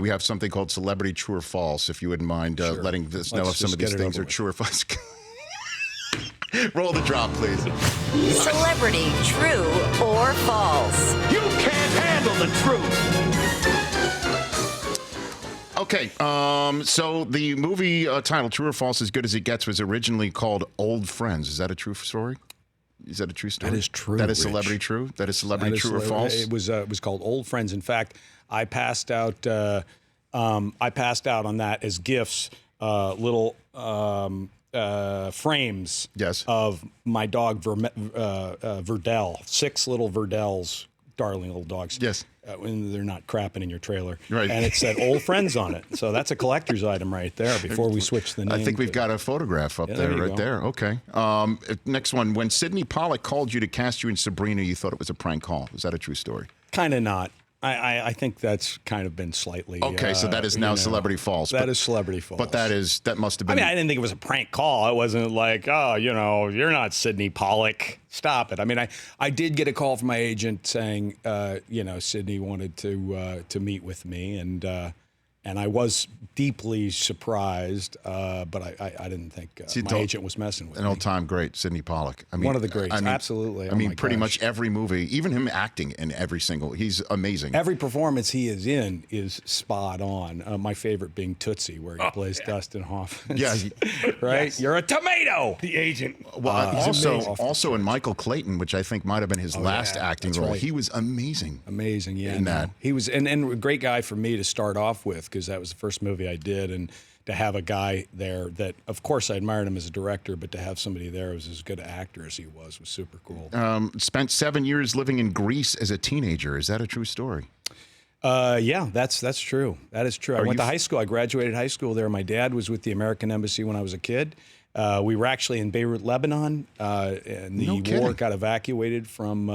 We have something called Celebrity True or False, if you wouldn't mind letting us know if some of these things are true or false. Roll the drop, please. Celebrity True or False. You can't handle the truth. Okay, so the movie title, True or False, As Good as It Gets, was originally called Old Friends. Is that a true story? Is that a true story? That is true. That is Rich. Celebrity True? That is Celebrity True or False? It was called Old Friends. In fact, I passed out on that as gifts, little frames of my dog Verdell, 6 little Verdells, darling little dogs. Yes. When they're not crapping in your trailer. Right. And it said Old Friends on it. So that's a collector's item right there before we switch the name. I think we've got a photograph up there, right there. Okay. Next one. When Sidney Pollack called you to cast you in Sabrina, you thought it was a prank call. Is that a true story? Kind of not. I think that's kind of been slightly. Okay, so that is now Celebrity False. That is Celebrity False. But that must have been. I didn't think it was a prank call. It wasn't like, oh, you're not Sidney Pollack. Stop it. I mean, I did get a call from my agent saying, Sidney wanted to meet with me, and I was deeply surprised, but I didn't think my agent was messing with me. An all-time great, Sidney Pollack. I mean, one of the greats, absolutely. Pretty much every movie, even him acting in every single, he's amazing. Every performance he is in is spot on. My favorite being Tootsie, where he plays Dustin Hoffman. Yeah. Right? Yes. You're a tomato! The agent. Well, also in Michael Clayton, which I think might have been his last acting role. Right. He was amazing. Amazing, yeah. In that. He was, and a great guy for me to start off with, because that was the first movie I did, and to have a guy there that, of course, I admired him as a director, but to have somebody there who was as good an actor as he was super cool. Spent 7 years living in Greece as a teenager. Is that a true story? Yeah, that's true. That is true. I went to high school. I graduated high school there. My dad was with the American Embassy when I was a kid. We were actually in Beirut, Lebanon, and the war got evacuated from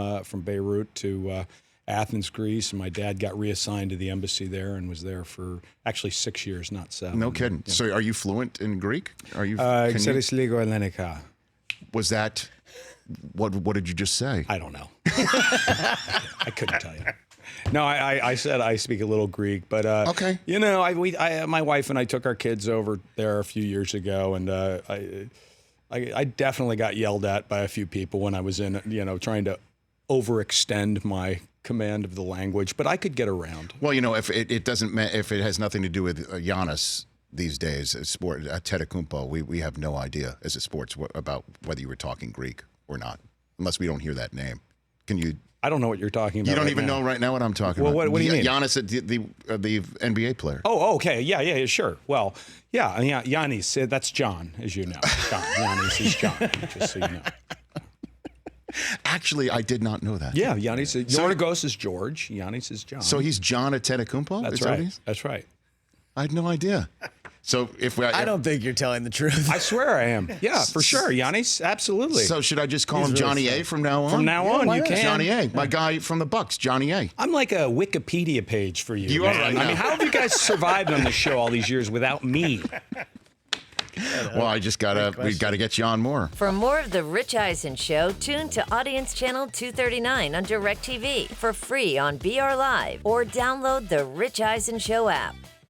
Beirut to Athens, Greece, and my dad got reassigned to the embassy there and was there for actually 6 years, not 7. No kidding. Yeah. So are you fluent in Greek? Are you? Was that, what did you just say? I don't know. I couldn't tell you. No, I said I speak a little Greek, but okay. My wife and I took our kids over there a few years ago, and I definitely got yelled at by a few people when I was in, trying to overextend my command of the language, but I could get around. Well, if it has nothing to do with Giannis these days, sport, Antetokounmpo, we have no idea as a sports about whether you were talking Greek or not, unless we don't hear that name. Can you? I don't know what you're talking about. You don't even know right now what I'm talking about. What do you mean? Giannis, the NBA player. Oh, okay. Yeah, sure. Well, yeah, Giannis, that's John, as you know. Giannis is John, just so you know. Actually, I did not know that. Yeah, Giannis. Yorgos is George. Giannis is John. So he's John Antetokounmpo? That's right. That's right. I had no idea. So I don't think you're telling the truth. I swear I am. Yeah, for sure. Giannis, absolutely. So should I just call him Johnny A from now on? From now on, you can. Johnny A, my guy from the Bucks, Johnny A. I'm like a Wikipedia page for you. You are right now. I mean, how have you guys survived on the show all these years without me? Well, we gotta get you on more. For more of The Rich Eisen Show, tune to Audience Channel 239 on DirecTV for free on BR Live or download the Rich Eisen Show app.